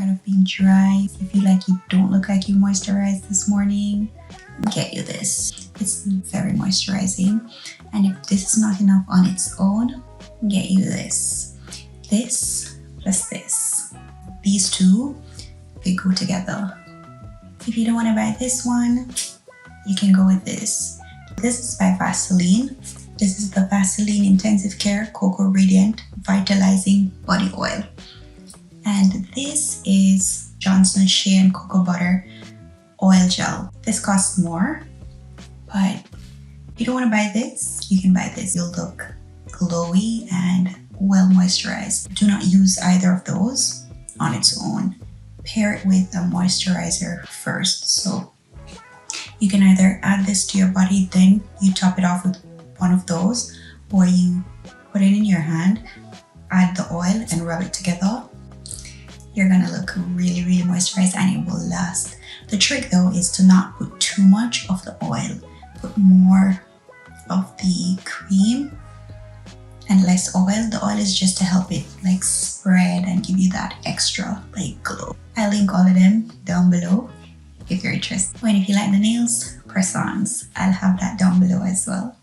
tired of being dry, if you feel like you don't look like you moisturized this morning, get you this. It's very moisturizing. And if this is not enough on its own, get you this. This plus this. These two, they go together. If you don't want to buy this one, you can go with this. This is by Vaseline. This is the Vaseline Intensive Care Cocoa Radiant Vitalizing Body Oil. And this is Johnson's Shea and Cocoa Butter Oil Gel. This costs more, but if you don't want to buy this, you can buy this. You'll look glowy and well moisturized. Do not use either of those on its own. Pair it with a moisturizer first. So you can either add this to your body, then you top it off with one of those, or you put it in your hand, add the oil and rub it together. You're gonna look really, really moisturized and it will last. The trick though is to not put too much of the oil. Put more of the cream and less oil. The oil is just to help it like spread and give you that extra like glow. I'll link all of them down below if you're interested. And if you like the nails, press-ons, I'll have that down below as well.